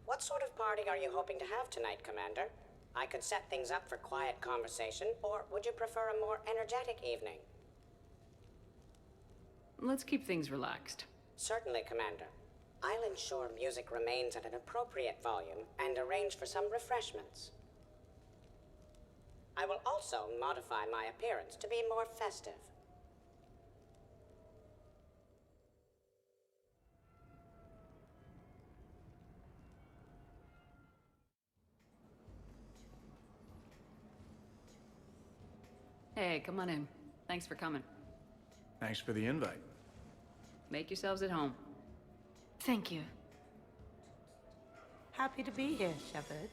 What sort of party are you hoping to have tonight, Commander? I could set things up for quiet conversation, or would you prefer a more energetic evening? Let's keep things relaxed. Certainly, Commander. I'll ensure music remains at an appropriate volume and arrange for some refreshments. I will also modify my appearance to be more festive. Hey, come on in. Thanks for coming. Thanks for the invite. Make yourselves at home. Thank you. Happy to be here, Shepard.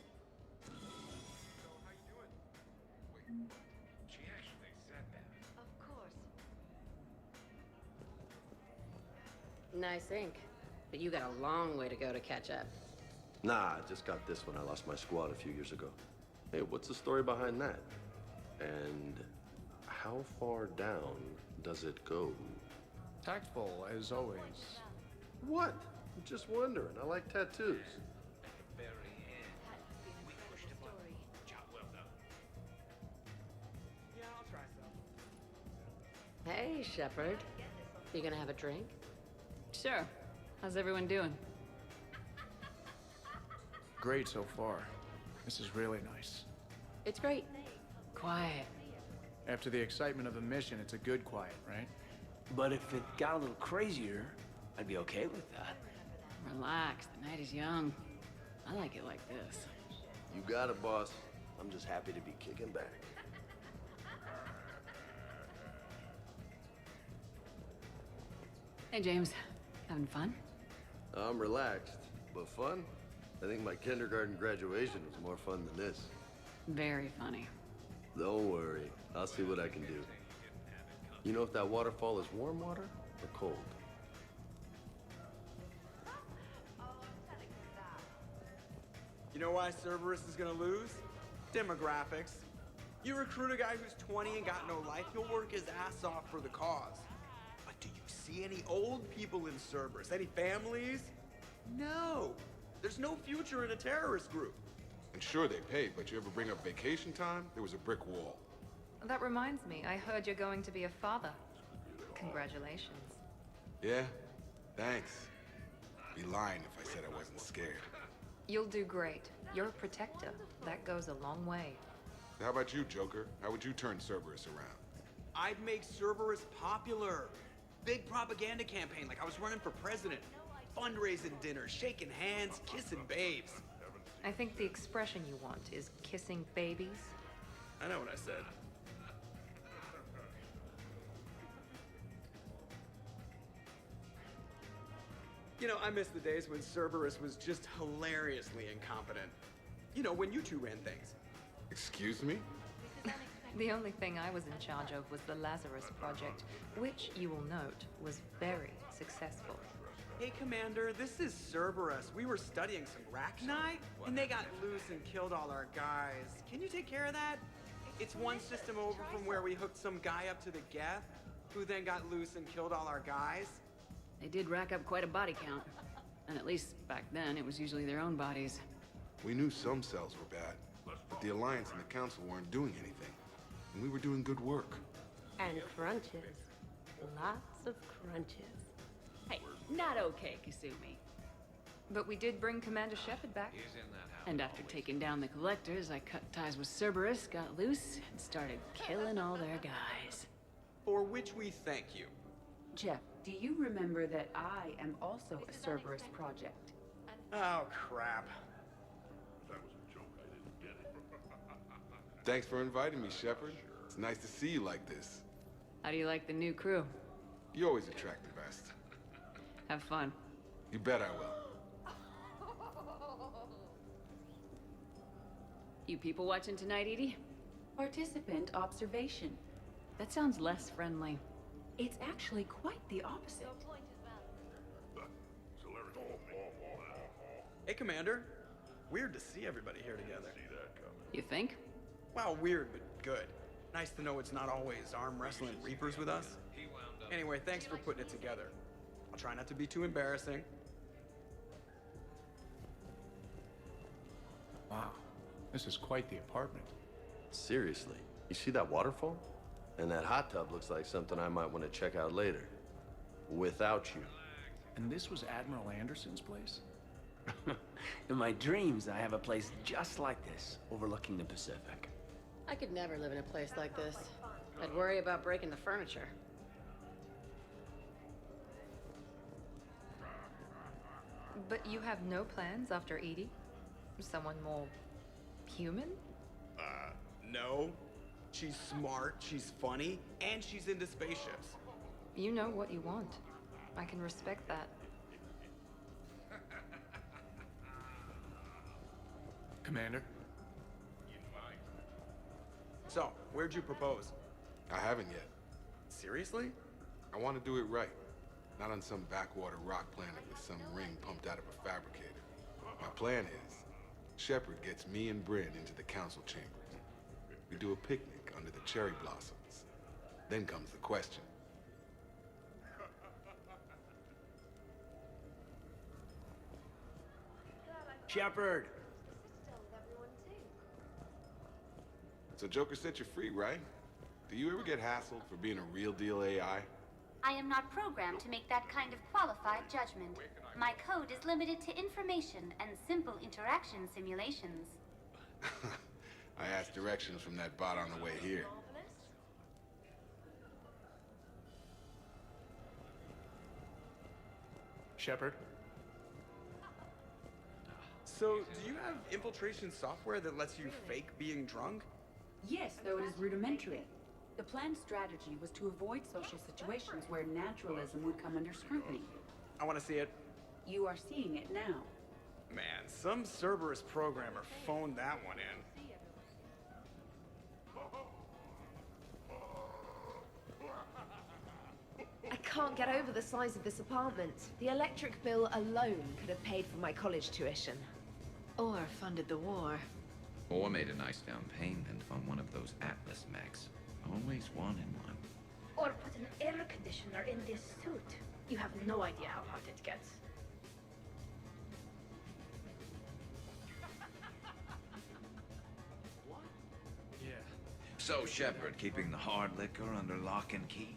She actually said that. Of course. Nice ink. But you got a long way to go to catch up. Nah, I just got this when I lost my squad a few years ago. Hey, what's the story behind that? And how far down does it go? Tactful, as always. What? I'm just wondering. I like tattoos. At the very end, we pushed him on. Job well done. Yeah, I'll try some. Hey, Shepard. You gonna have a drink? Sure. How's everyone doing? Great so far. This is really nice. It's great. Quiet. After the excitement of the mission, it's a good quiet, right? But if it got a little crazier, I'd be okay with that. Relax. The night is young. I like it like this. You got it, boss. I'm just happy to be kicking back. Hey, James. Having fun? I'm relaxed, but fun? I think my kindergarten graduation was more fun than this. Very funny. Don't worry. I'll see what I can do. You know if that waterfall is warm water or cold? You know why Cerberus is gonna lose? Demographics. You recruit a guy who's 20 and got no life, he'll work his ass off for the cause. But do you see any old people in Cerberus? Any families? No. There's no future in a terrorist group. And sure, they pay, but you ever bring up vacation time? There was a brick wall. That reminds me, I heard you're going to be a father. Congratulations. Yeah? Thanks. Be lying if I said I wasn't scared. You'll do great. You're a protector. That goes a long way. How about you, Joker? How would you turn Cerberus around? I'd make Cerberus popular. Big propaganda campaign like I was running for president. Fundraising dinners, shaking hands, kissing babes. I think the expression you want is kissing babies. I know what I said. You know, I miss the days when Cerberus was just hilariously incompetent. You know, when you two ran things. Excuse me? The only thing I was in charge of was the Lazarus Project, which, you will note, was very successful. Hey, Commander, this is Cerberus. We were studying some Rachni, and they got loose and killed all our guys. Can you take care of that? It's one system over from where we hooked some guy up to the Geth, who then got loose and killed all our guys. They did rack up quite a body count. And at least back then, it was usually their own bodies. We knew some cells were bad, but the Alliance and the Council weren't doing anything. And we were doing good work. And crunches. Lots of crunches. Hey, not okay, Kasumi. But we did bring Commander Shepard back. And after taking down the Collectors, I cut ties with Cerberus, got loose, and started killing all their guys. For which we thank you. Jeff, do you remember that I am also a Cerberus project? Oh, crap. Thanks for inviting me, Shepard. It's nice to see you like this. How do you like the new crew? You always attract the best. Have fun. You bet I will. You people watching tonight, Edie? Participant observation. That sounds less friendly. It's actually quite the opposite. Hey, Commander. Weird to see everybody here together. You think? Well, weird, but good. Nice to know it's not always arm wrestling reapers with us. Anyway, thanks for putting it together. I'll try not to be too embarrassing. Wow, this is quite the apartment. Seriously, you see that waterfall? And that hot tub looks like something I might want to check out later. Without you. And this was Admiral Anderson's place? In my dreams, I have a place just like this, overlooking the Pacific. I could never live in a place like this. I'd worry about breaking the furniture. But you have no plans after Edie? Someone more human? No. She's smart, she's funny, and she's into spaceships. You know what you want. I can respect that. Commander? So, where'd you propose? I haven't yet. Seriously? I want to do it right. Not on some backwater rock planet with some ring pumped out of a fabricator. My plan is, Shepard gets me and Bryn into the council chambers. We do a picnic under the cherry blossoms. Then comes the question. Shepard! So Joker set you free, right? Do you ever get hassled for being a real deal AI? I am not programmed to make that kind of qualified judgment. My code is limited to information and simple interaction simulations. I asked directions from that bot on the way here. Shepard? So, do you have infiltration software that lets you fake being drunk? Yes, though it is rudimentary. The planned strategy was to avoid social situations where naturalism would come under scrutiny. I want to see it. You are seeing it now. Man, some Cerberus programmer phoned that one in. I can't get over the size of this apartment. The electric bill alone could have paid for my college tuition. Or funded the war. Or made a nice down payment on one of those Atlas mechs. Always wanted one. Or put an air conditioner in this suit. You have no idea how hot it gets. So, Shepard, keeping the hard liquor under lock and key?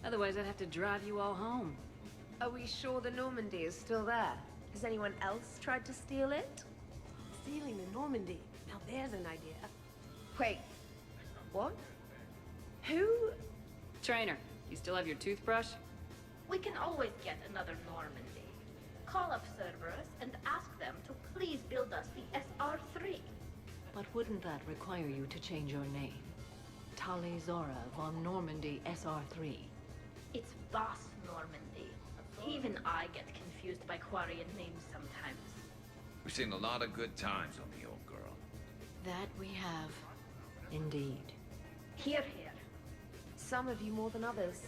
Otherwise, I'd have to drive you all home. Are we sure the Normandy is still there? Has anyone else tried to steal it? Stealing the Normandy. Now there's an idea. Wait, what? Who? Trainer, you still have your toothbrush? We can always get another Normandy. Call up Cerberus and ask them to please build us the SR-3. But wouldn't that require you to change your name? Tali Zora von Normandy SR-3. It's Boss Normandy. Even I get confused by Quarian names sometimes. We've seen a lot of good times on the old girl. That we have. Indeed. Here, here. Some of you more than others.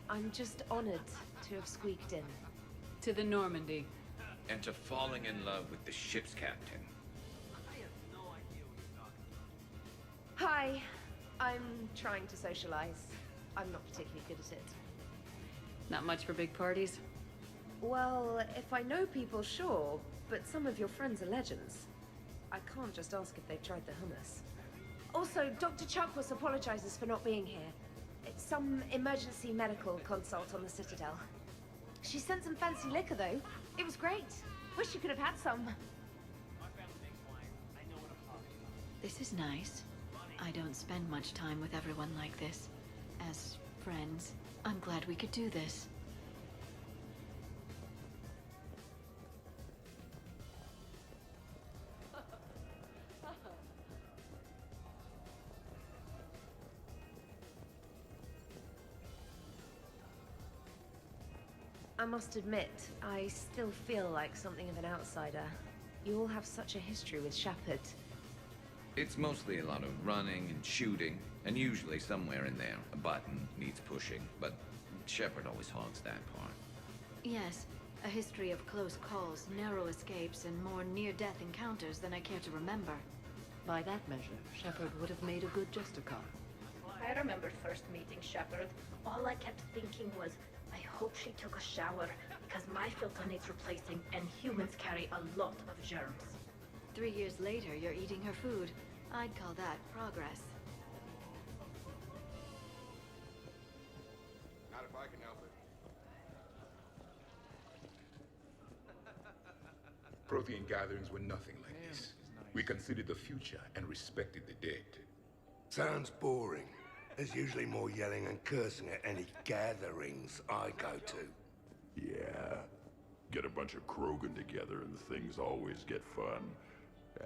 I'm just honored to have squeaked in. To the Normandy. And to falling in love with the ship's captain. Hi. I'm trying to socialize. I'm not particularly good at it. Not much for big parties? Well, if I know people, sure. But some of your friends are legends. I can't just ask if they've tried the hummus. Also, Dr. Chuckwas apologizes for not being here. It's some emergency medical consult on the Citadel. She sent some fancy liquor, though. It was great. Wish you could have had some. This is nice. I don't spend much time with everyone like this. As friends, I'm glad we could do this. I must admit, I still feel like something of an outsider. You all have such a history with Shepard. It's mostly a lot of running and shooting, and usually somewhere in there, a button needs pushing, but Shepard always hogs that part. Yes, a history of close calls, narrow escapes, and more near-death encounters than I care to remember. By that measure, Shepard would have made a good Justicar. I remember first meeting Shepard. All I kept thinking was, I hope she took a shower, because my filter needs replacing, and humans carry a lot of germs. 3 years later, you're eating her food. I'd call that progress. Not if I can help it. Prothean gatherings were nothing like this. We considered the future and respected the dead. Sounds boring. There's usually more yelling and cursing at any gatherings I go to. Yeah. Get a bunch of Krogan together and things always get fun.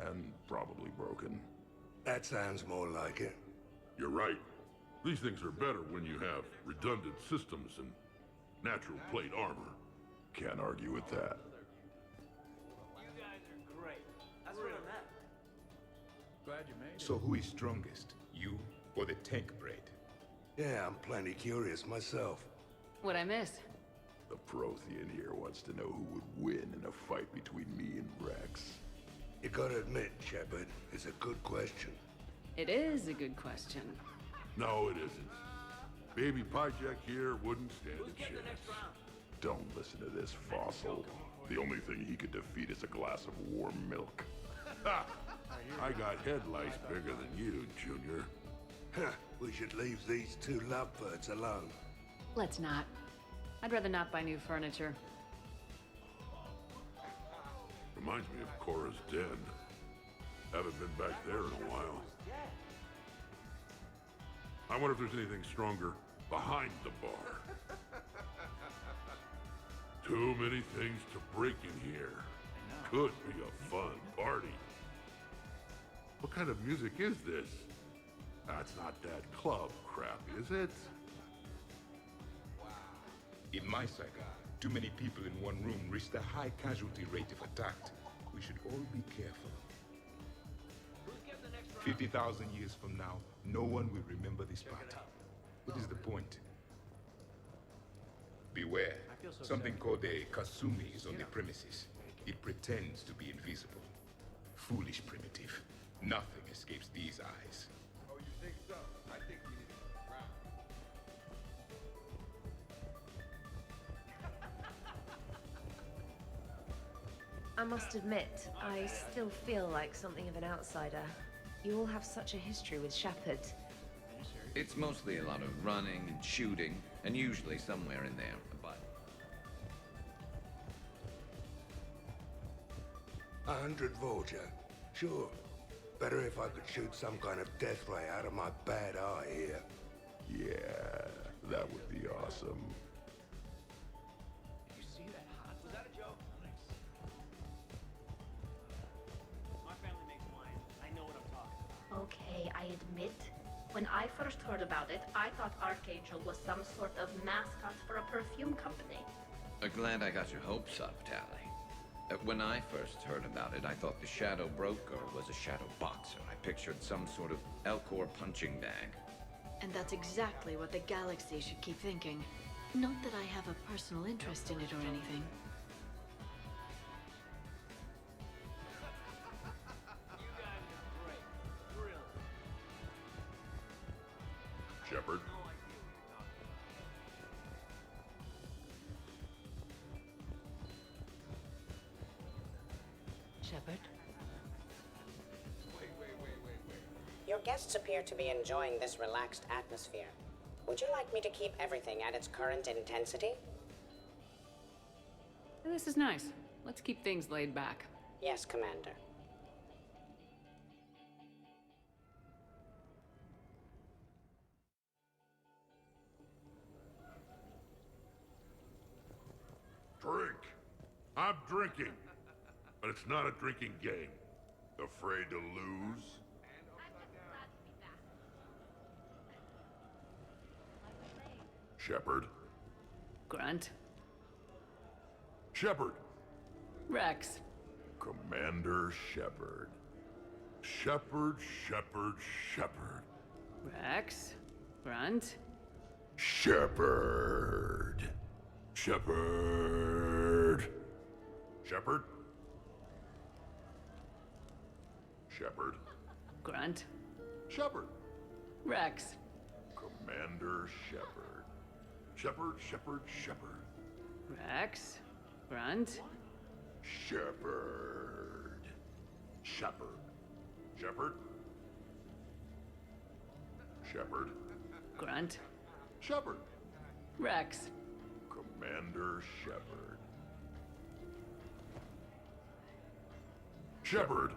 And probably broken. That sounds more like it. You're right. These things are better when you have redundant systems and natural plate armor. Can't argue with that. You guys are great. That's what I'm at. Glad you made it. So who is strongest, you or the tank breed? Yeah, I'm plenty curious myself. What'd I miss? The Prothean here wants to know who would win in a fight between me and Rex. You gotta admit, Shepard, it's a good question. It is a good question. No, it isn't. Baby Pyjak here wouldn't stand a chance. Don't listen to this fossil. The only thing he could defeat is a glass of warm milk. Ha! I got head lice bigger than you, Junior. Huh, we should leave these two lovebirds alone. Let's not. I'd rather not buy new furniture. Reminds me of Cora's den. Haven't been back there in a while. I wonder if there's anything stronger behind the bar. Too many things to break in here. Could be a fun party. What kind of music is this? That's not that club crap, is it? In my cycle, too many people in one room risk a high casualty rate if attacked. We should all be careful. 50,000 years from now, no one will remember this party. What is the point? Beware. Something called a Kasumi is on the premises. It pretends to be invisible. Foolish primitive. Nothing escapes these eyes. Oh, you think so? I think we need to look around. I must admit, I still feel like something of an outsider. You all have such a history with Shepard. It's mostly a lot of running and shooting, and usually somewhere in there, a button. 100 Vulture. Sure. Better if I could shoot some kind of death ray out of my bad eye here. Yeah, that would be awesome. Did you see that hot? Was that a joke? My family makes wine. I know what I'm talking about. Okay, I admit, when I first heard about it, I thought Archangel was some sort of mascot for a perfume company. Glad I got your hopes up, Tally. When I first heard about it, I thought the Shadow Broker was a shadow boxer. I pictured some sort of Elcor punching bag. And that's exactly what the galaxy should keep thinking. Not that I have a personal interest in it or anything. Shepard? Shepard? Your guests appear to be enjoying this relaxed atmosphere. Would you like me to keep everything at its current intensity? This is nice. Let's keep things laid back. Yes, Commander. Drink. I'm drinking. But it's not a drinking game. Afraid to lose? Shepard. Grunt. Shepard. Rex. Commander Shepard. Shepherd, shepherd, shepherd. Rex. Grunt. Shepherd. Shepherd. Shepherd. Shepherd. Grunt. Shepherd. Rex. Commander Shepherd. Shepherd, shepherd, shepherd. Rex. Grunt. Shepherd. Shepherd. Shepherd. Shepherd. Grunt. Shepherd. Rex. Commander Shepherd. Shepherd.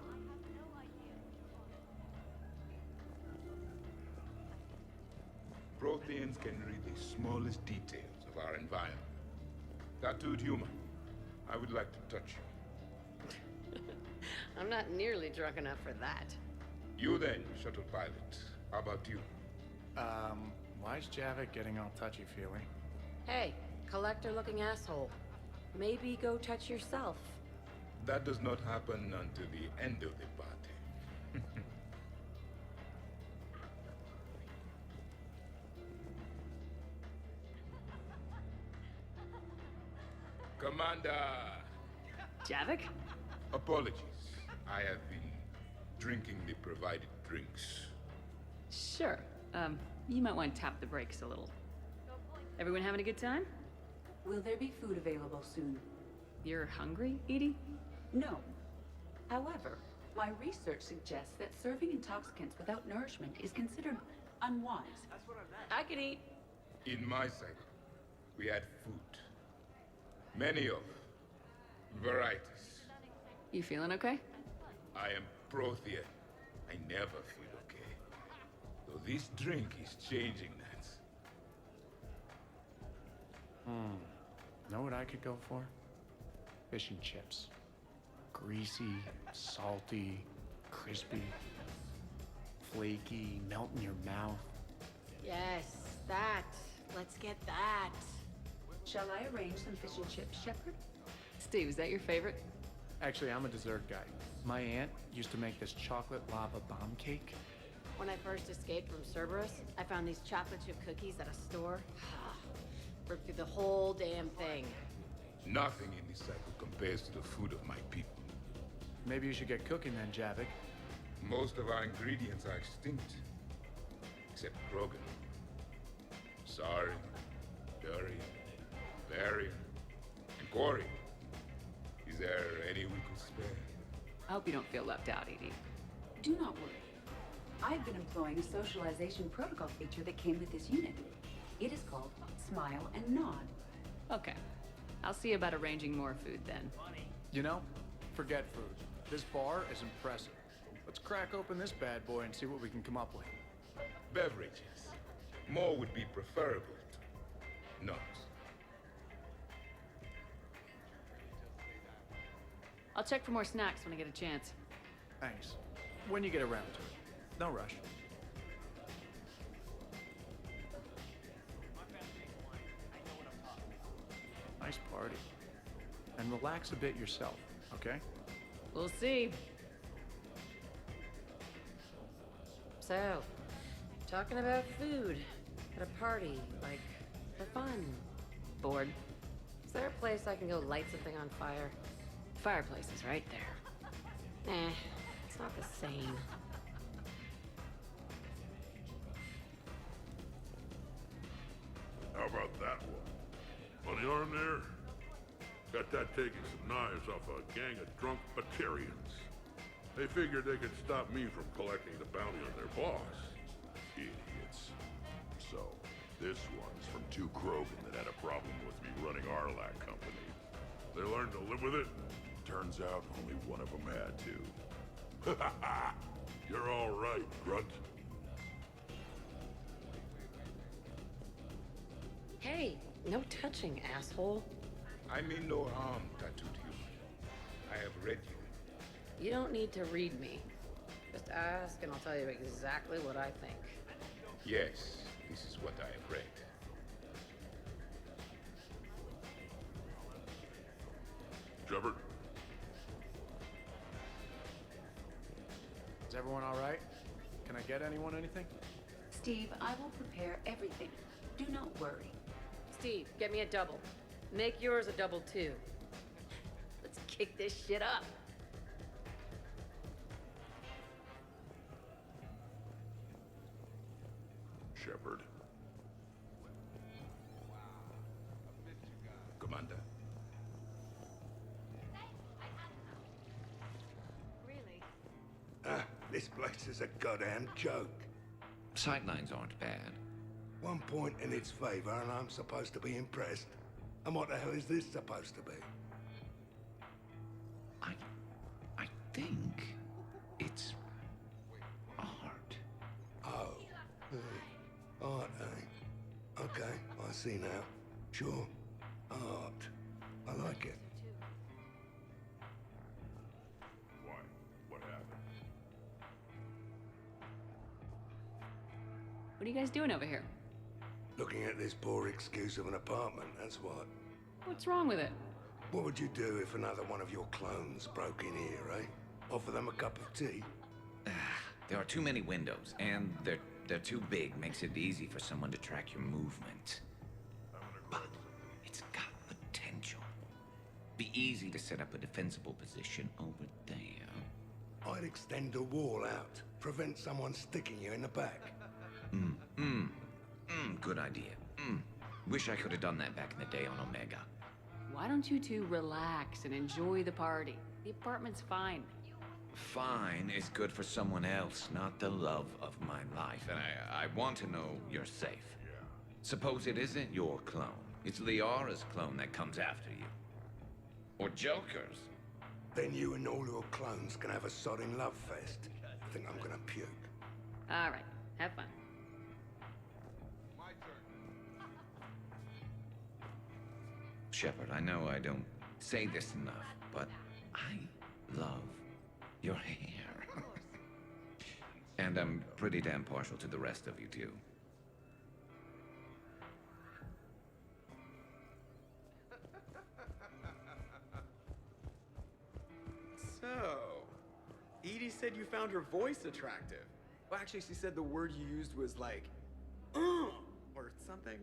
Protheans can read the smallest details of our environment. Tattooed human, I would like to touch you. I'm not nearly drunk enough for that. You then, shuttle pilot. How about you? Why is Javik getting all touchy-feely? Hey, collector-looking asshole. Maybe go touch yourself. That does not happen until the end of the party. Commander! Javik? Apologies. I have been drinking the provided drinks. Sure. You might want to tap the brakes a little. Everyone having a good time? Will there be food available soon? You're hungry, Edie? No. However, my research suggests that serving intoxicants without nourishment is considered unwise. I could eat. In my cycle, we had food. Many of varieties. You feeling okay? I am Prothean. I never feel okay. Though this drink is changing that. Know what I could go for? Fish and chips. Greasy, salty, crispy, flaky, melt in your mouth. Yes, that. Let's get that. Shall I arrange some fish and chips, Shepard? Steve, is that your favorite? Actually, I'm a dessert guy. My aunt used to make this chocolate lava bomb cake. When I first escaped from Cerberus, I found these chocolate chip cookies at a store. Ripped through the whole damn thing. Nothing in this cycle compares to the food of my people. Maybe you should get cooking then, Javik. Most of our ingredients are extinct. Except Krogan. Sorry, Durian, Varian, and Corian. Is there any we could spare? I hope you don't feel left out, Edie. Do not worry. I've been employing a socialization protocol feature that came with this unit. It is called Smile and Nod. Okay. I'll see about arranging more food then. You know, forget food. This bar is impressive. Let's crack open this bad boy and see what we can come up with. Beverages. More would be preferable to none. I'll check for more snacks when I get a chance. Thanks. When you get around to it. No rush. Nice party. And relax a bit yourself, okay? We'll see. So, talking about food at a party, like, for fun. Bored. Is there a place I can go light something on fire? Fireplace is right there. It's not the same. How about that one? Funny arm there? Got that taking some knives off a gang of drunk Batarians. They figured they could stop me from collecting the bounty on their boss. Idiots. So, this one's from two Krogan that had a problem with me running our lac company. They learned to live with it. Turns out only one of them had to. You're all right, Grunt. Hey, no touching, asshole. I mean no harm, tattooed human. I have read you. You don't need to read me. Just ask and I'll tell you exactly what I think. Yes, this is what I have read. Shepard? Is everyone all right? Can I get anyone anything? Steve, I will prepare everything. Do not worry. Steve, get me a double. Make yours a double too. Let's kick this shit up. Shepard. Commander. This place is a goddamn joke. Sightlines aren't bad. One point in its favor and I'm supposed to be impressed. And what the hell is this supposed to be? I think it's art. Oh. Art, eh? Okay, I see now. Sure. Art. I like it. Why? What happened? What are you guys doing over here? Looking at this poor excuse of an apartment, that's what. What's wrong with it? What would you do if another one of your clones broke in here, eh? Offer them a cup of tea? There are too many windows, and they're too big. Makes it easy for someone to track your movement. But it's got potential. Be easy to set up a defensible position over there. I'd extend the wall out. Prevent someone sticking you in the back. Good idea. Wish I could have done that back in the day on Omega. Why don't you two relax and enjoy the party? The apartment's fine. Fine is good for someone else, not the love of my life. And I want to know you're safe. Suppose it isn't your clone. It's Liara's clone that comes after you. Or Joker's. Then you and all your clones can have a sodding love fest. I think I'm gonna puke. All right, have fun. Shepard, I know I don't say this enough, but I love your hair. And I'm pretty damn partial to the rest of you, too. So, Edie said you found her voice attractive. Well, actually, she said the word you used was like, or something.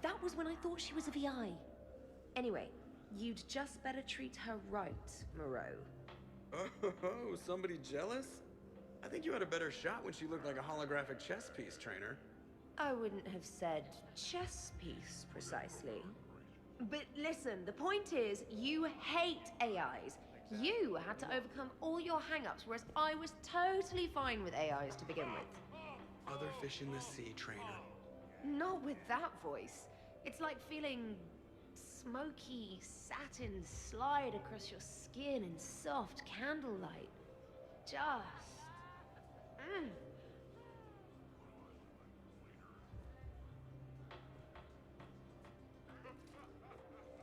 That was when I thought she was a VI. Anyway, you'd just better treat her right, Moreau. Oh, somebody jealous? I think you had a better shot when she looked like a holographic chess piece, trainer. I wouldn't have said chess piece, precisely. But listen, the point is, you hate AIs. You had to overcome all your hang-ups, whereas I was totally fine with AIs to begin with. Other fish in the sea, trainer. Not with that voice. It's like feeling smoky satin slide across your skin in soft candlelight. Just...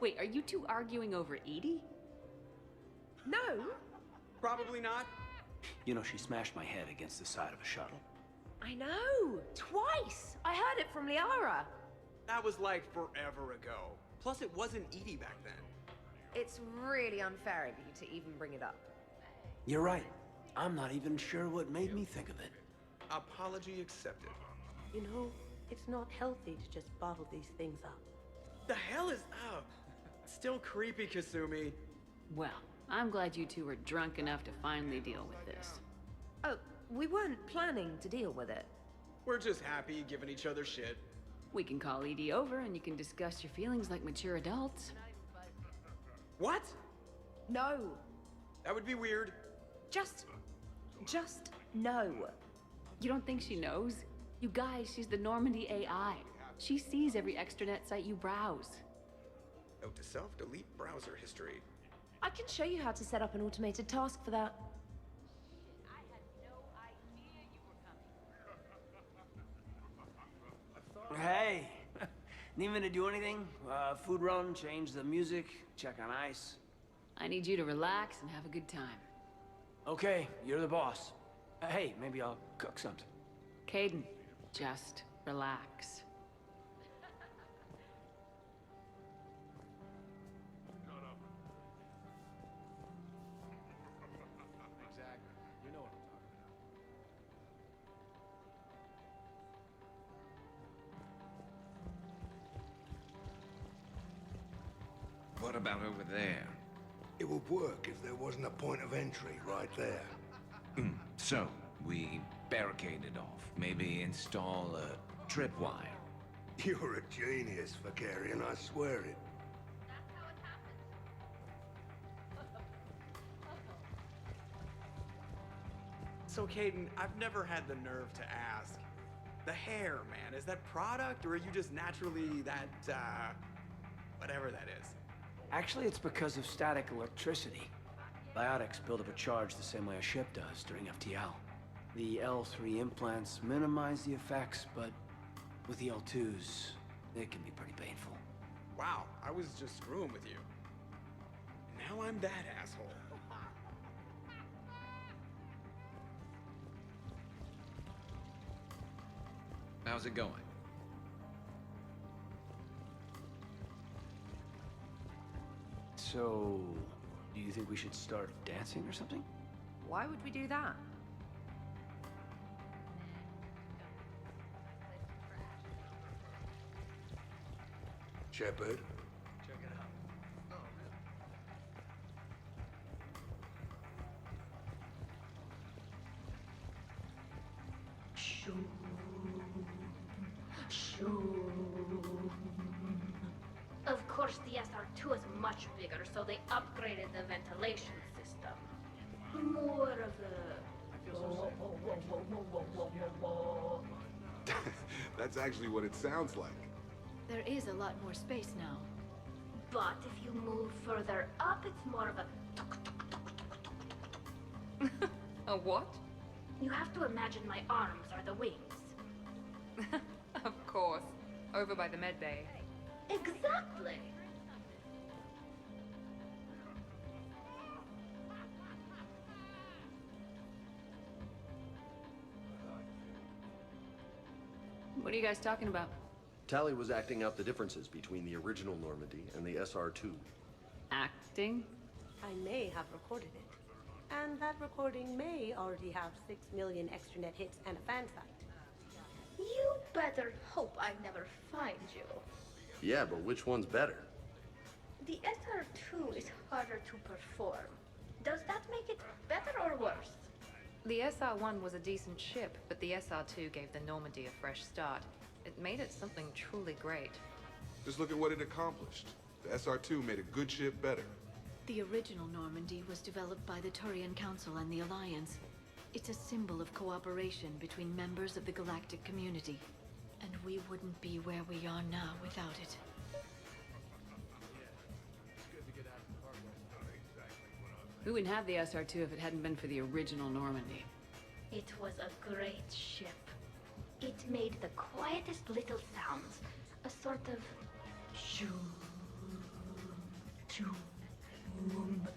Wait, are you two arguing over Edie? No. Probably not. You know, she smashed my head against the side of a shuttle. I know! Twice! I heard it from Liara. That was like forever ago. Plus, it wasn't Edie back then. It's really unfair of you to even bring it up. You're right. I'm not even sure what made me think of it. Apology accepted. You know, it's not healthy to just bottle these things up. The hell is... Oh, still creepy, Kasumi. Well, I'm glad you two were drunk enough to finally deal with this. Oh, we weren't planning to deal with it. We're just happy giving each other shit. We can call Edie over and you can discuss your feelings like mature adults. What? No. That would be weird. Just no. You don't think she knows? You guys, she's the Normandy AI. She sees every extranet site you browse. Note to self, delete browser history. I can show you how to set up an automated task for that. Hey, need me to do anything? Food run, change the music, check on ice. I need you to relax and have a good time. Okay, you're the boss. Hey, maybe I'll cook something. Caden, just relax. Exactly. You know what I'm talking about. about over there? It would work if there wasn't a point of entry right there. So, we barricade it off. Maybe install a tripwire. You're a genius, Vakarian, I swear it. So, Caden, I've never had the nerve to ask. The hair, man, is that product, or are you just naturally that, whatever that is? Actually, it's because of static electricity. Biotics build up a charge the same way a ship does during FTL. The L3 implants minimize the effects, but with the L2s, it can be pretty painful. Wow, I was just screwing with you. Now I'm that asshole. How's it going? So, do you think we should start dancing or something? Why would we do that? Shepard? Check it out. Shoo. Shoo. Of course, the SR2 is much bigger, so they upgraded the ventilation system. More of a... That's actually what it sounds like. There is a lot more space now. But if you move further up, it's more of a... A what? You have to imagine my arms are the wings. Of course. Over by the med bay. Exactly. What are you guys talking about? Tally was acting out the differences between the original Normandy and the SR2. Acting? I may have recorded it. And that recording may already have 6 million extranet hits and a fan site. You better hope I never find you. Yeah, but which one's better? The SR2 is harder to perform. Does that make it better or worse? The SR-1 was a decent ship, but the SR-2 gave the Normandy a fresh start. It made it something truly great. Just look at what it accomplished. The SR2 made a good ship better. The original Normandy was developed by the Turian Council and the Alliance. It's a symbol of cooperation between members of the galactic community. And we wouldn't be where we are now without it. We wouldn't have the SR2 if it hadn't been for the original Normandy. It was a great ship. It made the quietest little sounds. A sort of... shoo... shoo... boom.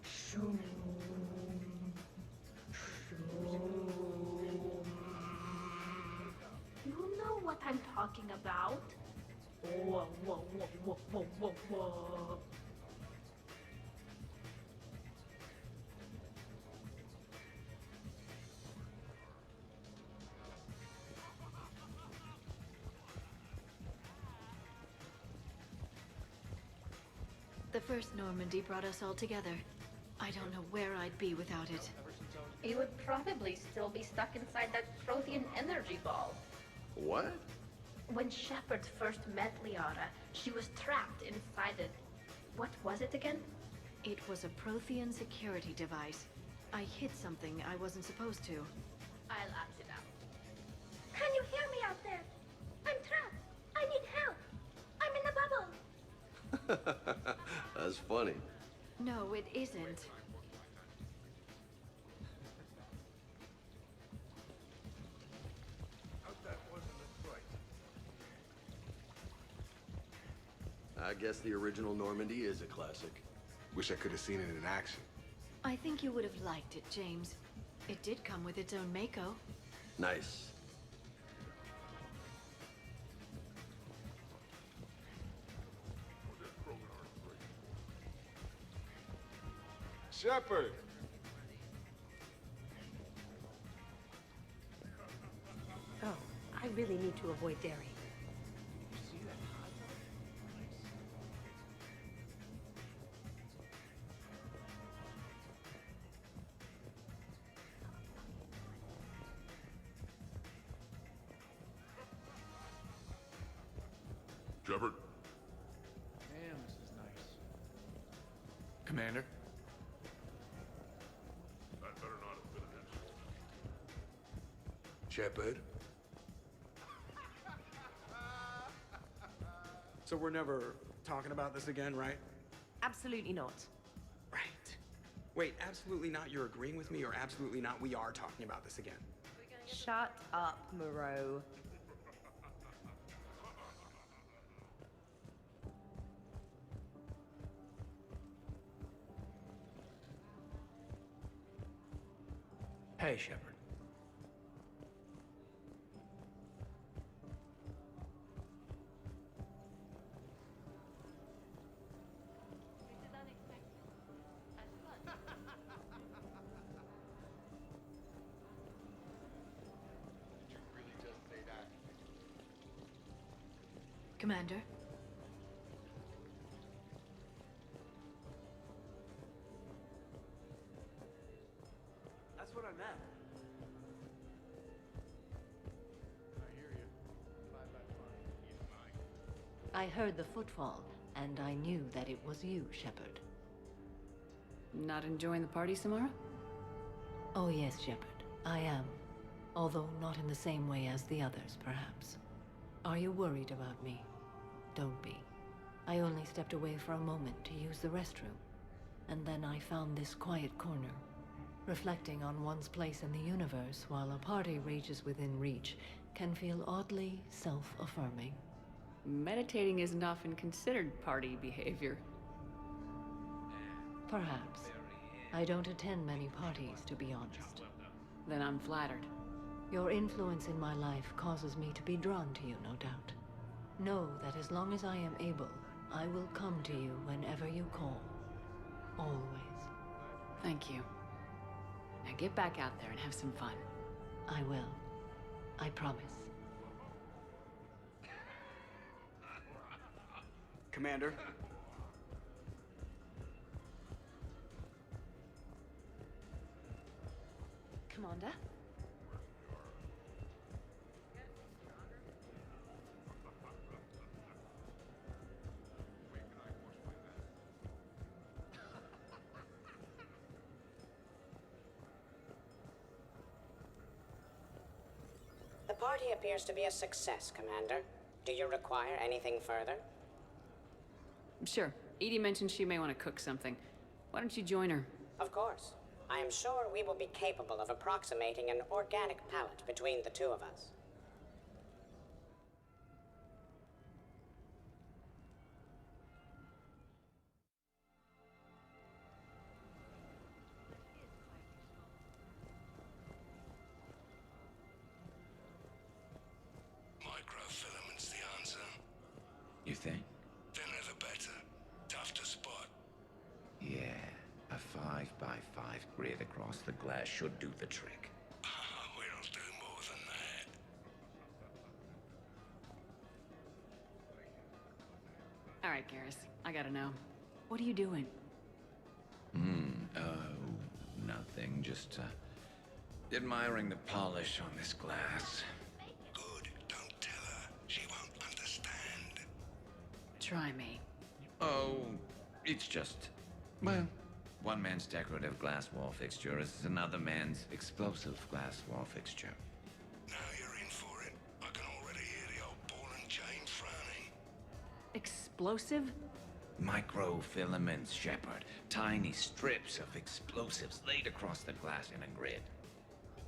Shoo... You know what I'm talking about? Whoa, whoa, whoa, whoa, whoa, whoa, whoa. The first Normandy brought us all together. I don't know where I'd be without it. You would probably still be stuck inside that Prothean energy ball. What? When Shepard first met Liara, she was trapped inside it. What was it again? It was a Prothean security device. I hit something I wasn't supposed to. I'll act it out. Can you hear me out there? I'm trapped. I need help. I'm in a bubble. That's funny. No, it isn't. I guess the original Normandy is a classic. Wish I could have seen it in action. I think you would have liked it, James. It did come with its own Mako. Nice. Shepard! Oh, I really need to avoid dairy. Shepard? Damn, this is nice. Commander? That better not have been an accident. Shepard? So we're never talking about this again, right? Absolutely not. Right. Wait, absolutely not you're agreeing with me, or absolutely not we are talking about this again? Shut up, Moreau. Hey, Shepard. Commander? That's what I meant. I hear you. 5 by 5. Even mine. I heard the footfall, and I knew that it was you, Shepard. Not enjoying the party, Samara? Oh yes, Shepard, I am. Although not in the same way as the others, perhaps. Are you worried about me? Don't be. I only stepped away for a moment to use the restroom, and then I found this quiet corner. Reflecting on one's place in the universe while a party rages within reach can feel oddly self-affirming. Meditating isn't often considered party behavior. Perhaps. I don't attend many parties, to be honest. Then I'm flattered. Your influence in my life causes me to be drawn to you, no doubt. Know that as long as I am able, I will come to you whenever you call. Always. Thank you. Now get back out there and have some fun. I will. I promise. Commander? Commander? The party appears to be a success, Commander. Do you require anything further? Sure. Edie mentioned she may want to cook something. Why don't you join her? Of course. I am sure we will be capable of approximating an organic palate between the two of us. Microfilaments the answer. You think? Thinner the better. Tough to spot. Yeah, a 5 by 5 grid across the glass should do the trick. We'll do more than that. All right, Garrus. I gotta know. What are you doing? Oh, nothing. Just, admiring the polish on this glass. Good. Don't tell her. She won't understand. Try me. Oh, it's just, well, one man's decorative glass wall fixture is another man's explosive glass wall fixture. Now you're in for it. I can already hear the old ball and chain frowning. Explosive? Microfilaments, Shepard. Tiny strips of explosives laid across the glass in a grid.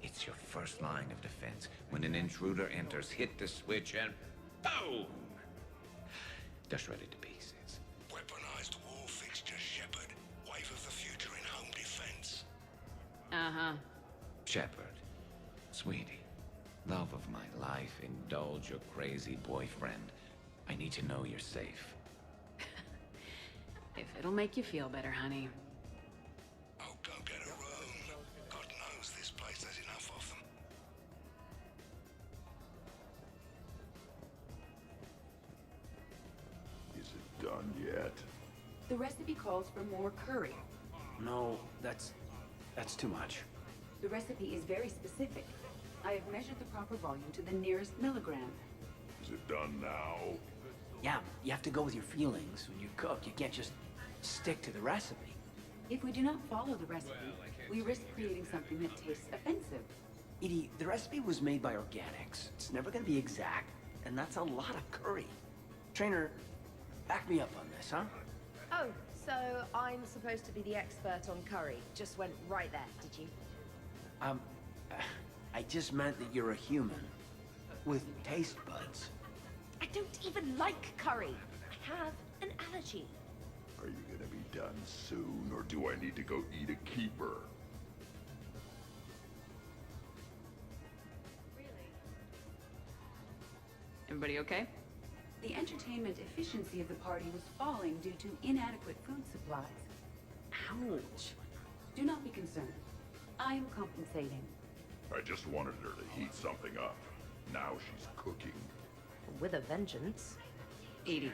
It's your first line of defense. When an intruder enters, hit the switch and boom! They're shredded to pieces. Weaponized wall fixtures, Shepard. Wave of the future in home defense. Uh-huh. Shepard, sweetie, love of my life, indulge your crazy boyfriend. I need to know you're safe. If it'll make you feel better, honey. Oh, go get a room. God knows this place has enough of them. done yet. The recipe calls for more curry. No, that's too much. The recipe is very specific. I have measured the proper volume to the nearest milligram. Is it done now? Yeah, you have to go with your feelings when you cook. You can't just stick to the recipe. If we do not follow the recipe, we risk creating something that tastes offensive. Edie, the recipe was made by organics. It's never gonna be exact, and that's a lot of curry. Trainer, back me up on this, huh? Oh, so I'm supposed to be the expert on curry. Just went right there, did you? I just meant that you're a human with taste buds. I don't even like curry. I have an allergy. Are you gonna be done soon, or do I need to go eat a keeper? Everybody okay? The entertainment efficiency of the party was falling due to inadequate food supplies. Ouch. Do not be concerned. I am compensating. I just wanted her to heat something up. Now she's cooking. With a vengeance. Edie,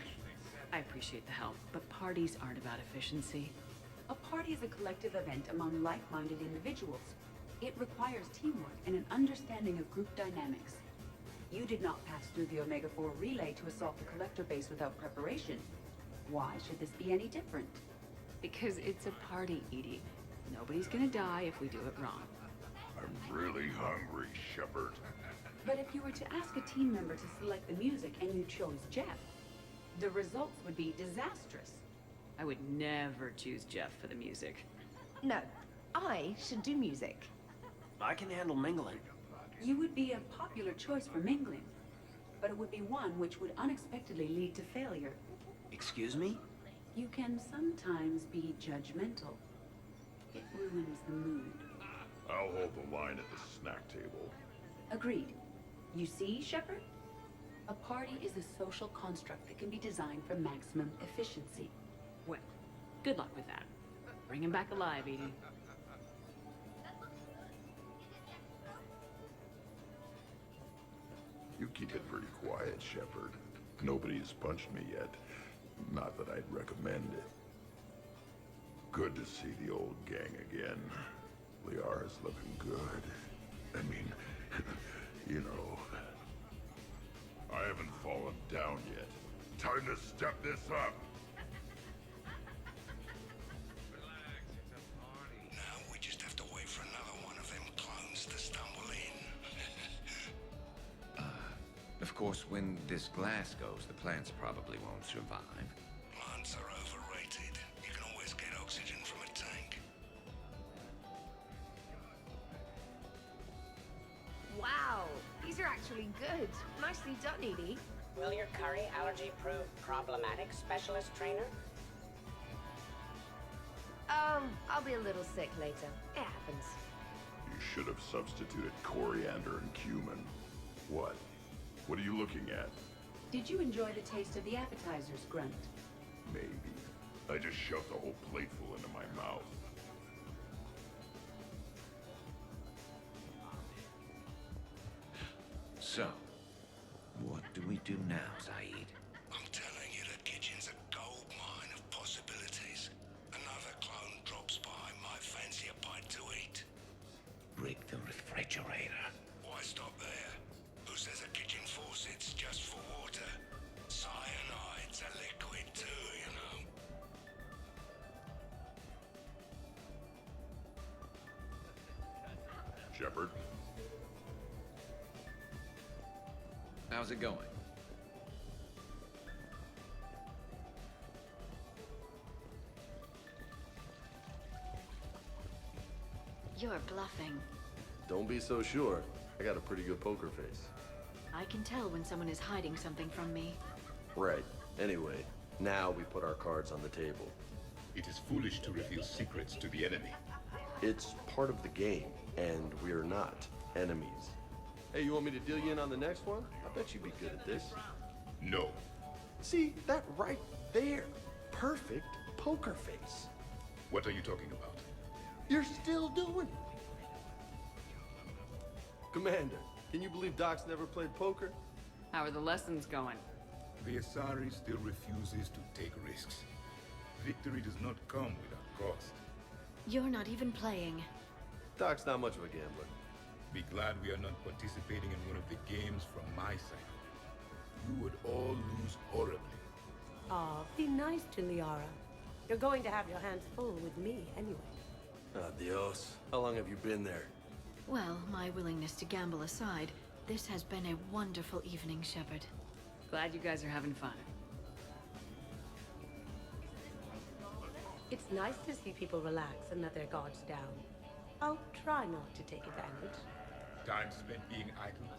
I appreciate the help, but parties aren't about efficiency. A party is a collective event among like-minded individuals. It requires teamwork and an understanding of group dynamics. You did not pass through the Omega-4 relay to assault the collector base without preparation. Why should this be any different? Because it's a party, Edie. Nobody's gonna die if we do it wrong. I'm really hungry, Shepard. But if you were to ask a team member to select the music and you chose Jeff, the results would be disastrous. I would never choose Jeff for the music. No, I should do music. I can handle mingling. You would be a popular choice for mingling, but it would be one which would unexpectedly lead to failure. Excuse me? You can sometimes be judgmental. It ruins the mood. I'll hold the line at the snack table. Agreed. You see, Shepard? A party is a social construct that can be designed for maximum efficiency. Well, good luck with that. Bring him back alive, Edie. You keep it pretty quiet, Shepard. Nobody has punched me yet. Not that I'd recommend it. Good to see the old gang again. Liara's looking good. I mean, you know. I haven't fallen down yet. Time to step this up. Now we just have to wait for another one of them clones to stumble in. Of course, when this glass goes, the plants probably won't survive. Plants are overrated. You can always get oxygen from a tank. Wow, these are actually good. Nicely done, Edie. Will your curry allergy prove problematic, Specialist Trainer? I'll be a little sick later. It happens. You should have substituted coriander and cumin. What? What are you looking at? Did you enjoy the taste of the appetizers, Grunt? Maybe. I just shoved a whole plateful into my mouth. So, what do we do now, Zaid? I'm telling you, the kitchen's a gold mine of possibilities. Another clone drops by, might fancy a bite to eat. Break the refrigerator. Why stop there? Who says a kitchen faucet's just for water? Cyanide's a liquid too, you know. Shepard? How's it going? You're bluffing. Don't be so sure. I got a pretty good poker face. I can tell when someone is hiding something from me. Right. Anyway, now we put our cards on the table. It is foolish to reveal secrets to the enemy. It's part of the game, and we're not enemies. Hey, you want me to deal you in on the next one? I bet you'd be good at this. No. See, that right there. Perfect poker face. What are you talking about? You're still doing it. Commander, can you believe Doc's never played poker? How are the lessons going? The Asari still refuses to take risks. Victory does not come without cost. You're not even playing. Doc's not much of a gambler. Be glad we are not participating in one of the games from my side. You would all lose horribly. Aw, be nice to Liara. You're going to have your hands full with me anyway. Adios. How long have you been there? Well, my willingness to gamble aside, this has been a wonderful evening, Shepard. Glad you guys are having fun. It's nice to see people relax and let their guards down. I'll try not to take advantage. Time spent being idle?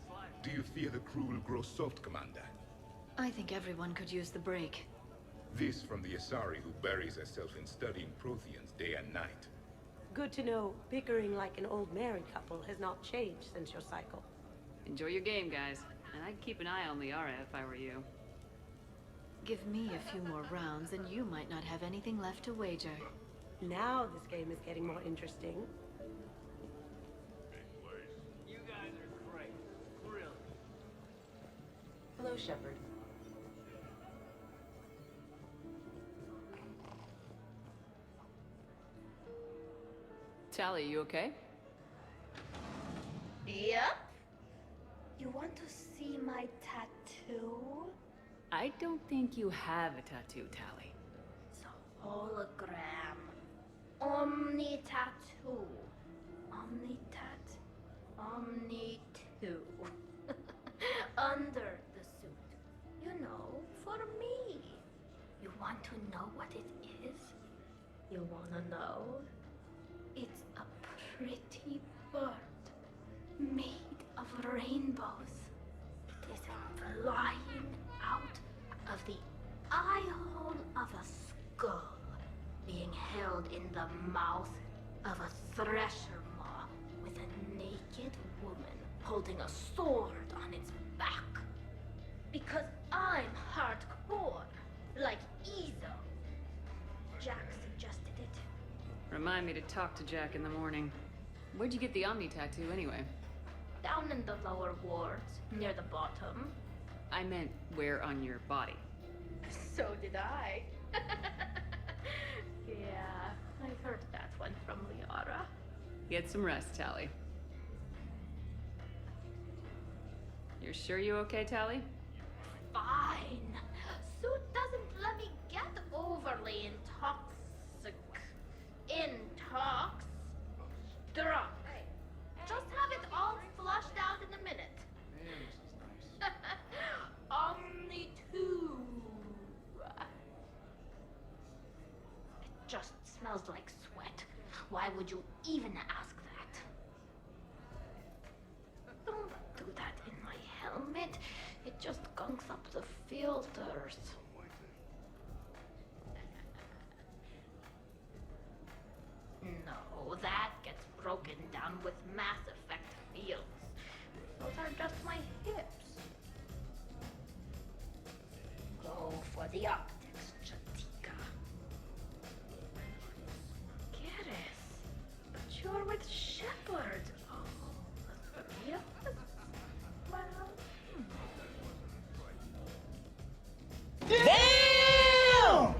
Do you fear the crew will grow soft, Commander? I think everyone could use the break. This from the Asari who buries herself in studying Protheans day and night. Good to know bickering like an old married couple has not changed since your cycle. Enjoy your game, guys. And I'd keep an eye on Liara if I were you. Give me a few more rounds and you might not have anything left to wager. Now this game is getting more interesting. You guys are great. Brilliant. Hello, Shepard. Tally, you okay? Yep. You want to see my tattoo? I don't think you have a tattoo, Tally. It's a hologram. Omni tattoo. Omni tat. Omni 2. Under the suit. You know, for me. You want to know what it is? You wanna know? It's a pretty bird made of rainbows. It is flying out of the eye hole of a skull, being held in the mouth of a thresher maw with a naked woman holding a sword on its back. Because I'm hardcore, like Ezo. Jack suggested it. Remind me to talk to Jack in the morning. Where'd you get the Omni tattoo, anyway? Down in the lower wards, near the bottom. I meant where on your body. So did I. Yeah, I heard that one from Liara. Get some rest, Tally. You're sure you okay, Tally? Fine. Suit doesn't let me get overly intox drunk. Just have it all flushed out in a minute. Omni 2. It just smells like sweat. Why would you even ask that? Don't do that in my helmet. It just gunks up the filters. No, that gets broken down with Mass Effect fields. Those are just my hips. Go for the optics, Chatika. Garrus, but you're with Shepard. Oh, yes? Well, Damn!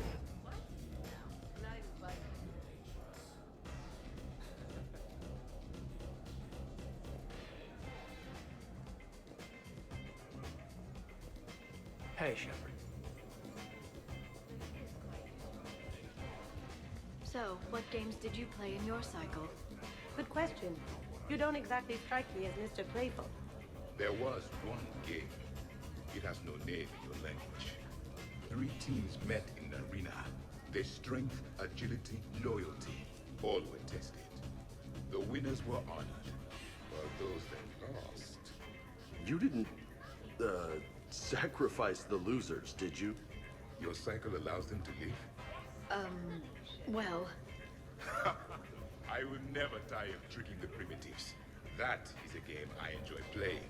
Hey, Shepard. So, what games did you play in your cycle? Good question. You don't exactly strike me as Mr. Playful. There was one game. It has no name in your language. 3 teams met in the arena. Their strength, agility, loyalty, all were tested. The winners were honored, while those that lost... You didn't, sacrifice the losers, did you? Your cycle allows them to live? Well... I will never tire of tricking the primitives. That is a game I enjoy playing.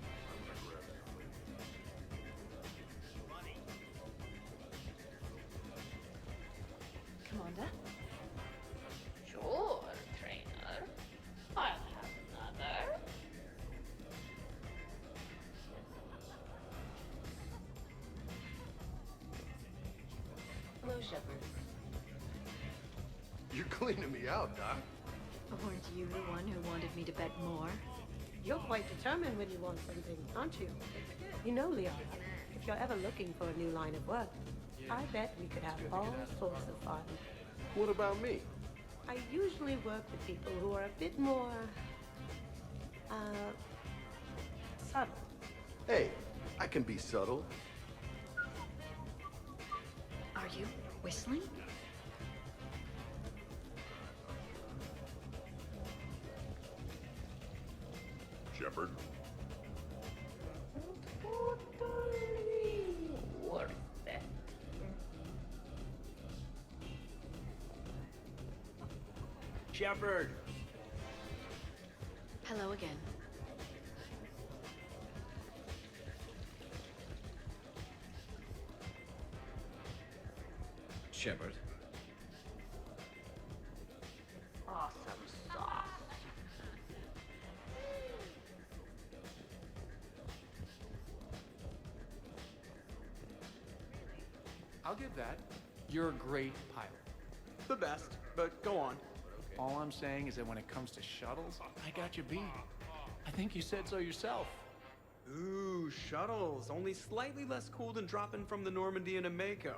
Commander? sure, trainer. I'll have another. Shepard. You're cleaning me out, Doc. Weren't you the one who wanted me to bet more? You're quite determined when you want something, aren't you? You know, Liara, if you're ever looking for a new line of work, I bet we could have all sorts of fun. What about me? I usually work with people who are a bit more, subtle. Hey, I can be subtle. Are you whistling? Shepard? Worth it. Shepard! Hello again. Shepard. Awesome sauce. I'll give that. You're a great pilot. The best, but go on. All I'm saying is that when it comes to shuttles, I got you beat. I think you said so yourself. Ooh, shuttles. Only slightly less cool than dropping from the Normandy in a Mako.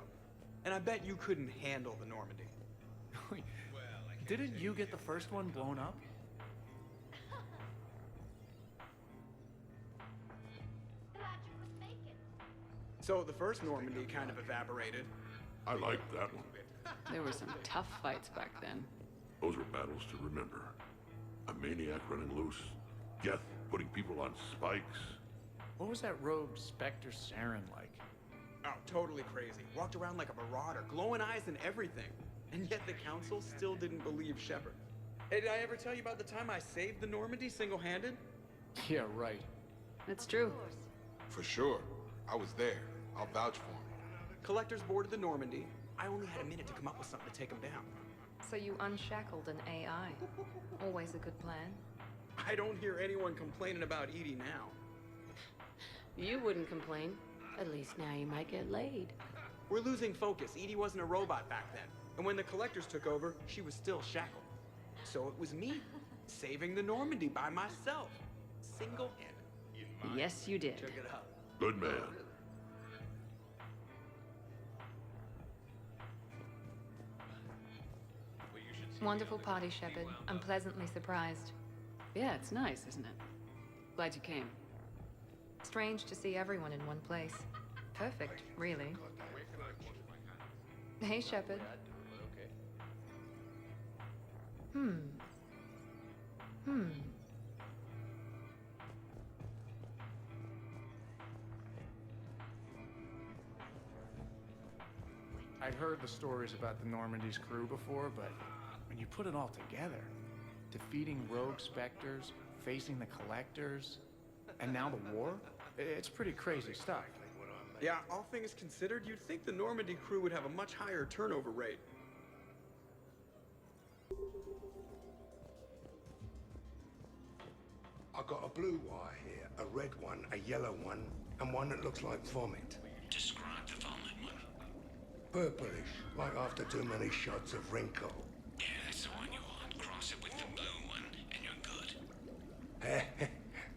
And I bet you couldn't handle the Normandy. Wait, didn't you get the first one blown up? So the first Normandy kind of evaporated. I liked that one. There were some tough fights back then. Those were battles to remember. A maniac running loose. Geth putting people on spikes. What was that rogue Spectre Saren like? Oh, totally crazy. Walked around like a marauder, glowing eyes and everything. And yet the Council still didn't believe Shepard. Hey, did I ever tell you about the time I saved the Normandy single-handed? Yeah, right. That's true. For sure. I was there. I'll vouch for him. Collectors boarded the Normandy. I only had a minute to come up with something to take them down. So you unshackled an AI. Always a good plan. I don't hear anyone complaining about Edie now. You wouldn't complain. At least now you might get laid. We're losing focus. Edie wasn't a robot back then. And when the Collectors took over, she was still shackled. So it was me, saving the Normandy by myself. Single-handed. Yes, you did. Check it out. Good man. Wonderful party, Shepard. I'm pleasantly surprised. Yeah, it's nice, isn't it? Glad you came. Strange to see everyone in one place. Perfect, really. Hey, Shepard. I'd heard the stories about the Normandy's crew before, but when you put it all together, defeating rogue specters, facing the Collectors, and now the war, it's pretty crazy stuff. Yeah, all things considered, you'd think the Normandy crew would have a much higher turnover rate. I got a blue wire here, a red one, a yellow one, and one that looks like vomit. Describe the vomit one. Purplish, like after too many shots of wrinkle. Yeah, that's the one you want. Cross it with the blue one, and you're good.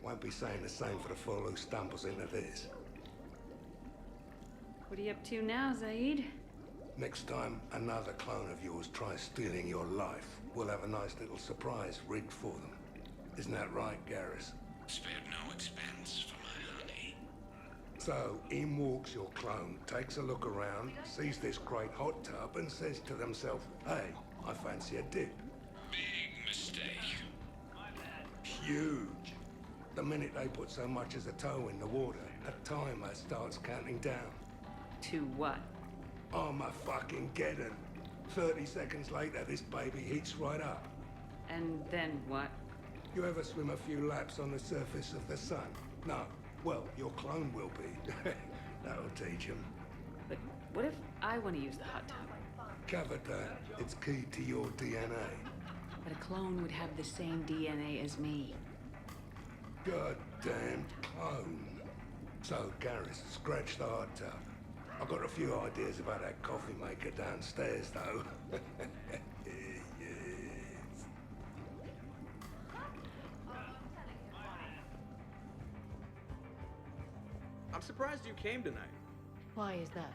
Won't be saying the same for the fool who stumbles into this. What are you up to now, Zaid? Next time another clone of yours tries stealing your life, we'll have a nice little surprise rigged for them. Isn't that right, Garrus? Spared no expense for my honey. So, in walks your clone, takes a look around, sees this great hot tub, and says to themselves, hey, I fancy a dip. Big mistake. Huge. The minute they put so much as a toe in the water, a timer starts counting down. To what? Armageddon. 30 seconds later, this baby heats right up. And then what? You ever swim a few laps on the surface of the sun? No. Well, your clone will be. That'll teach him. But what if I want to use the hot tub? Covered that. It's key to your DNA. But a clone would have the same DNA as me. Goddamned clone. So, Garrus, scratch the hot tub. I've got a few ideas about that coffee maker downstairs, though. I'm surprised you came tonight. Why is that?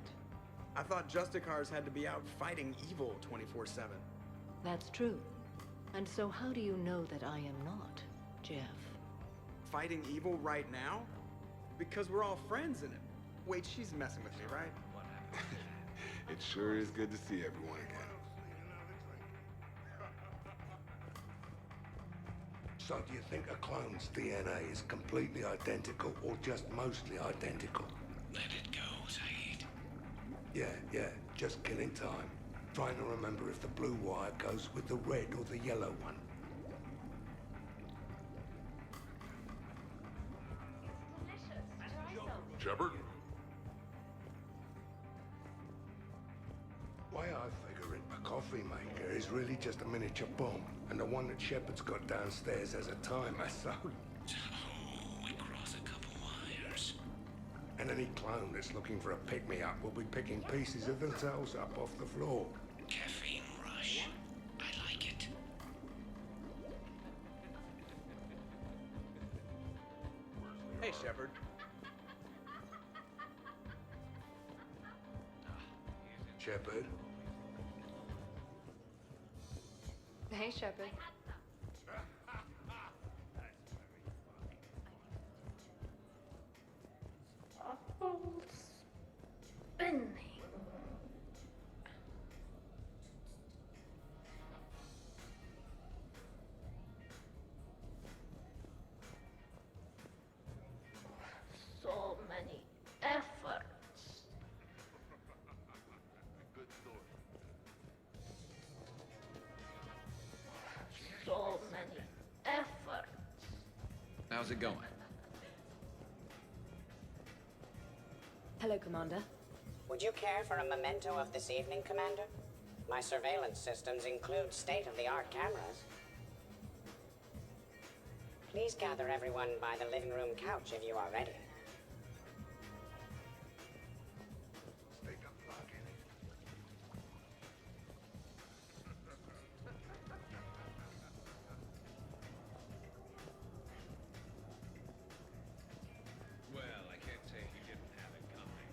I thought Justicars had to be out fighting evil 24/7. That's true. And so how do you know that I am not, Jeff? Fighting evil right now? Because we're all friends in it. Wait, she's messing with me, right? It sure is good to see everyone again. So do you think a clone's DNA is completely identical or just mostly identical? Let it go, Saeed. Yeah, just killing time. Trying to remember if the blue wire goes with the red or the yellow one. Shepard? Way I figure it, a coffee maker is really just a miniature bomb, and the one that Shepard's got downstairs has a timer, so... Oh, we cross a couple wires. And any clone that's looking for a pick-me-up will be picking pieces of themselves up off the floor. Caffeine rush. I like it. Hey, Shepard. Shepard? Hey, Shepard. Spinning. So many efforts. So many efforts. How's it going? Hello, Commander. Would you care for a memento of this evening, Commander? My surveillance systems include state-of-the-art cameras. Please gather everyone by the living room couch if you are ready. Well, I can't say he didn't have it coming.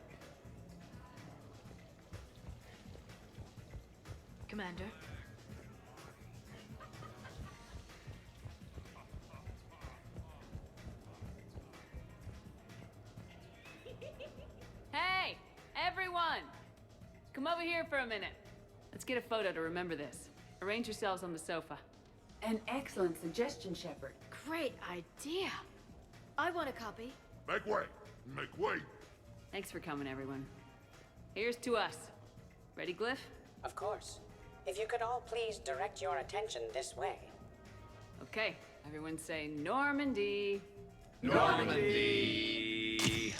Commander? Hey, everyone! Come over here for a minute. Let's get a photo to remember this. Arrange yourselves on the sofa. An excellent suggestion, Shepard. Great idea. I want a copy. Make way! Make way! Thanks for coming, everyone. Here's to us. Ready, Glyph? Of course. If you could all please direct your attention this way. Okay, everyone say Normandy. Normandy!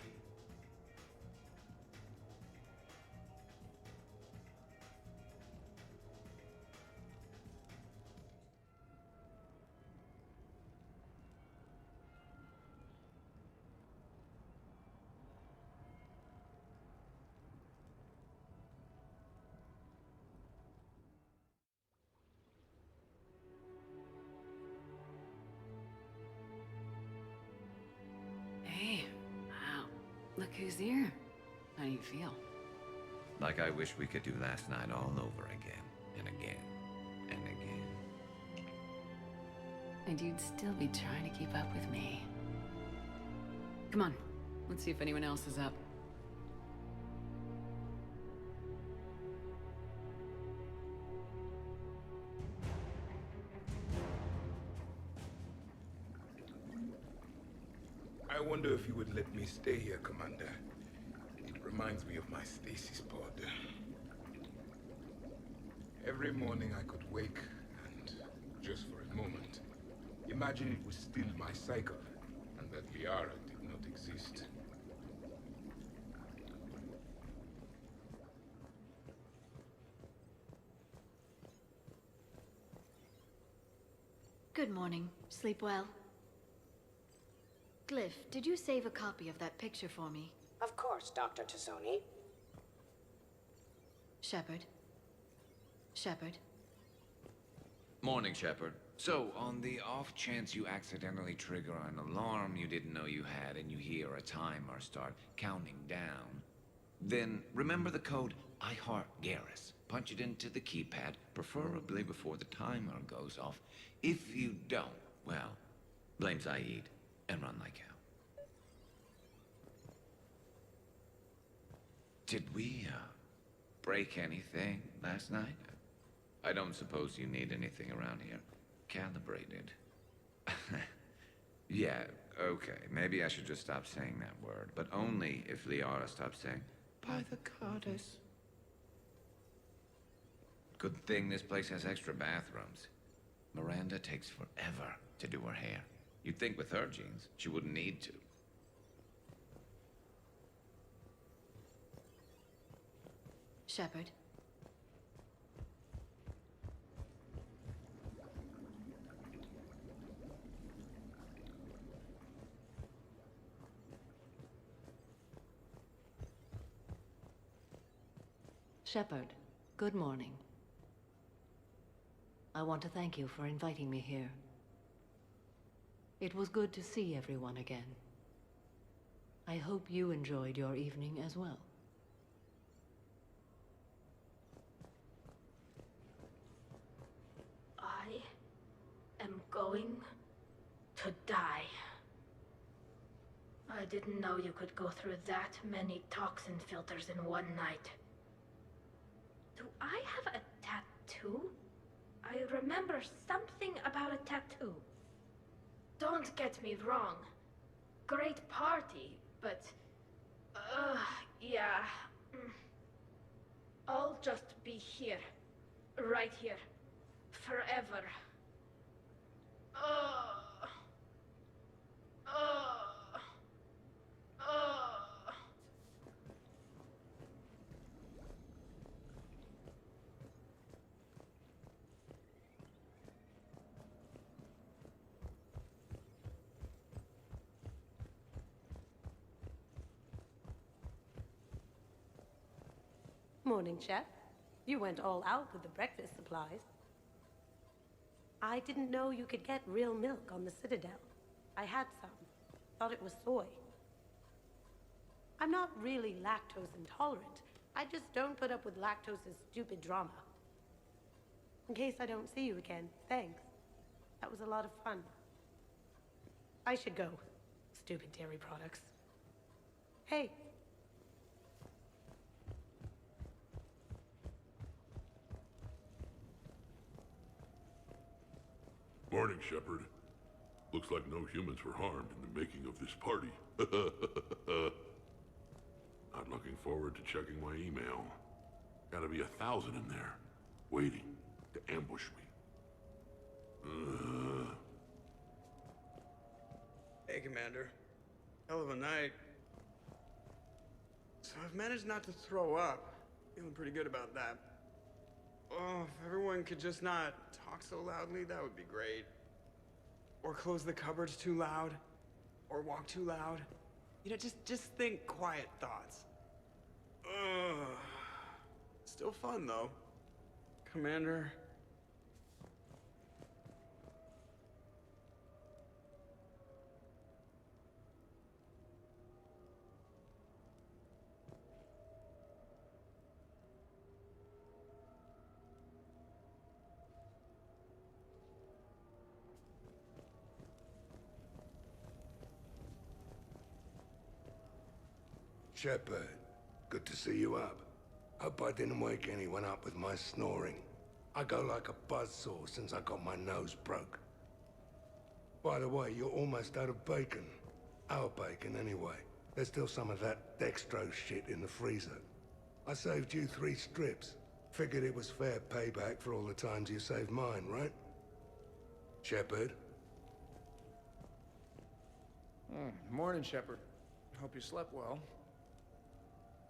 Hey, wow. Look who's here. How do you feel? Like I wish we could do last night all over again, and again, and again. And you'd still be trying to keep up with me. Come on, let's see if anyone else is up. I wonder if you would let me stay here, Commander. It reminds me of my stasis pod. Every morning I could wake and, just for a moment, imagine it was still my cycle and that Liara did not exist. Good morning. Sleep well. Glyph, did you save a copy of that picture for me? Of course, Dr. Tassoni. Shepard. Shepard. Morning, Shepard. So, on the off chance you accidentally trigger an alarm you didn't know you had and you hear a timer start counting down, then remember the code I Heart Garrus. Punch it into the keypad, preferably before the timer goes off. If you don't, well, blame Zaid and run like hell. Did we, break anything last night? I don't suppose you need anything around here calibrated. Yeah, okay, maybe I should just stop saying that word, but only if Liara stops saying, by the goddess. Good thing this place has extra bathrooms. Miranda takes forever to do her hair. You'd think with her genes, she wouldn't need to. Shepard. Shepard, good morning. I want to thank you for inviting me here. It was good to see everyone again. I hope you enjoyed your evening as well. I am going to die. I didn't know you could go through that many toxin filters in one night. Do I have a tattoo? I remember something about a tattoo. Don't get me wrong. Great party, but... yeah. I'll just be here. Right here. Forever. Morning, Chef. You went all out with the breakfast supplies. I didn't know you could get real milk on the Citadel. I had some. Thought it was soy. I'm not really lactose intolerant. I just don't put up with lactose's stupid drama. In case I don't see you again, thanks. That was a lot of fun. I should go. Stupid dairy products. Hey. Morning, Shepard. Looks like no humans were harmed in the making of this party. Not looking forward to checking my email. Gotta be 1,000 in there, waiting to ambush me. Hey, Commander. Hell of a night. So I've managed not to throw up. Feeling pretty good about that. Oh, if everyone could just not talk so loudly, that would be great. Or close the cupboards too loud. Or walk too loud. You know, just think quiet thoughts. Ugh. Still fun, though. Commander. Shepard, good to see you up. Hope I didn't wake anyone up with my snoring. I go like a buzzsaw since I got my nose broke. By the way, you're almost out of bacon. Our bacon, anyway. There's still some of that dextrose shit in the freezer. I saved you 3 strips. Figured it was fair payback for all the times you saved mine, right? Shepard? Morning, Shepard. Hope you slept well.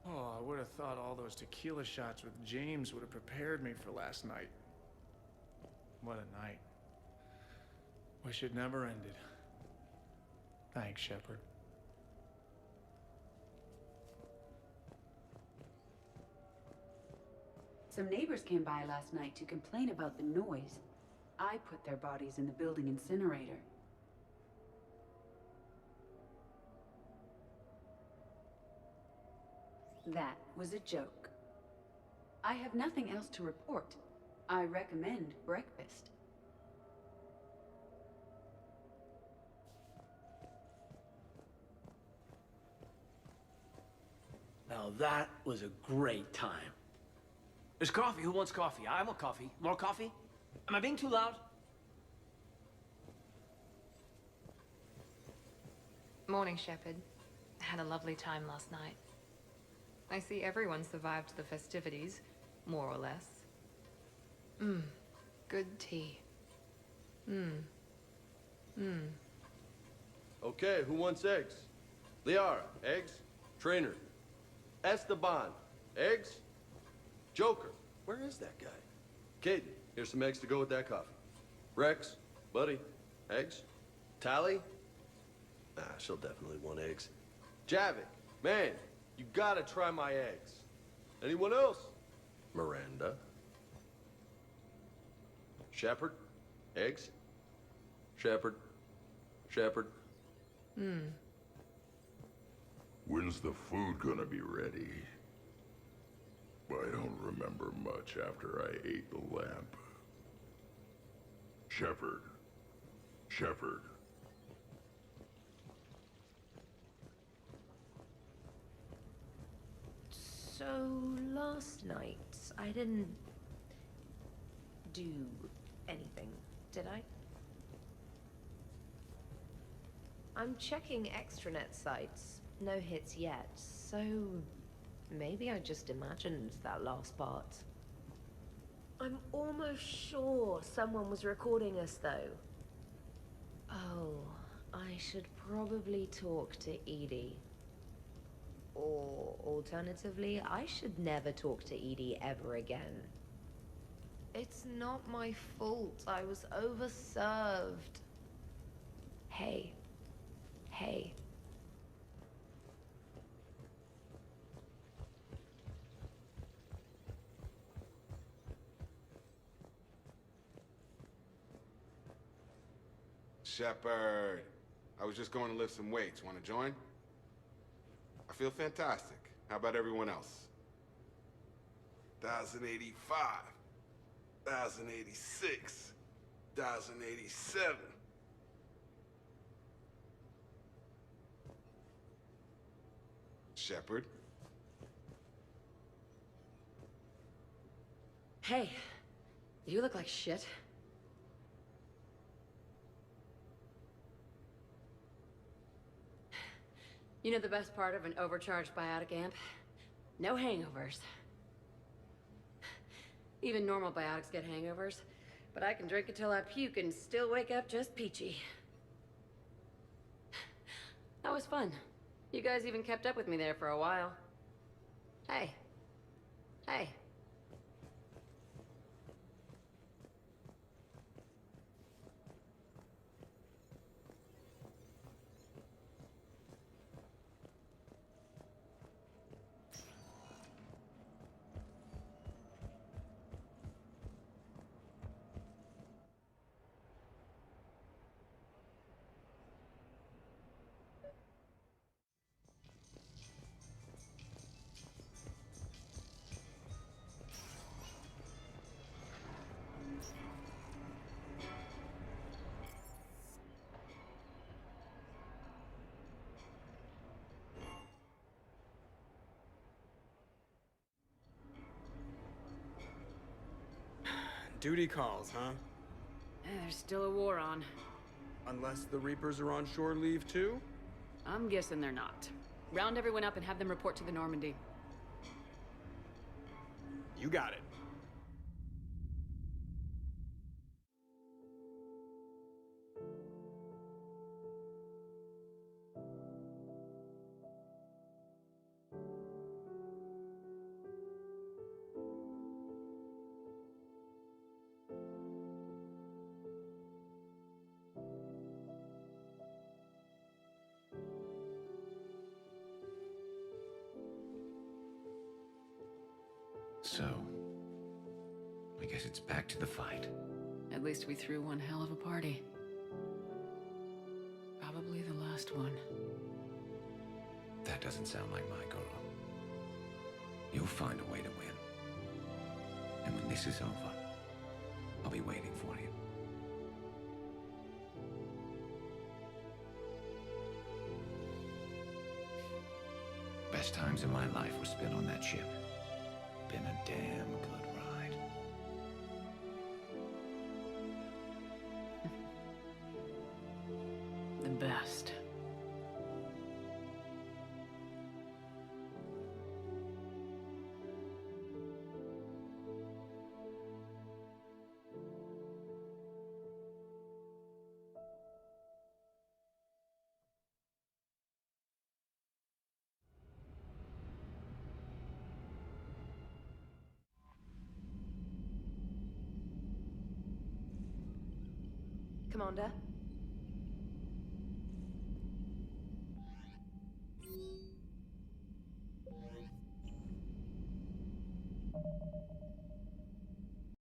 Oh, I would have thought all those tequila shots with James would have prepared me for last night. What a night. Wish it never ended. Thanks, Shepard. Some neighbors came by last night to complain about the noise. I put their bodies in the building incinerator. That was a joke. I have nothing else to report. I recommend breakfast. Now that was a great time. There's coffee. Who wants coffee? I want coffee. More coffee? Am I being too loud? Morning, Shepard. Had a lovely time last night. I see everyone survived the festivities, more or less. Good tea. Okay, who wants eggs? Liara, eggs? Trainer. Esteban, eggs? Joker, where is that guy? Caden, here's some eggs to go with that coffee. Rex, buddy, eggs? Tally? Nah, she'll definitely want eggs. Javik, man, you gotta try my eggs. Anyone else? Miranda? Shepard, eggs? Shepard, Shepard. When's the food gonna be ready? I don't remember much after I ate the lamp. Shepard. Shepard. So, last night, I didn't do anything, did I? I'm checking extranet sites. No hits yet, so maybe I just imagined that last part. I'm almost sure someone was recording us, though. Oh, I should probably talk to Edie. Or, alternatively, I should never talk to Edie ever again. It's not my fault. I was overserved. Hey. Hey. Shepard, I was just going to lift some weights. Want to join? I feel fantastic. How about everyone else? 1,085, 1,086, 1,087. Shepard? Hey, you look like shit. You know the best part of an overcharged biotic amp? No hangovers. Even normal biotics get hangovers, but I can drink until I puke and still wake up just peachy. That was fun. You guys even kept up with me there for a while. Hey. Hey. Duty calls, huh? There's still a war on. Unless the Reapers are on shore leave too? I'm guessing they're not. Round everyone up and have them report to the Normandy. You got it. So, I guess it's back to the fight. At least we threw one hell of a party. Probably the last one. That doesn't sound like my girl. You'll find a way to win. And when this is over, I'll be waiting for you. Best times of my life were spent on that ship. Been a damn good ride. The best. Commander?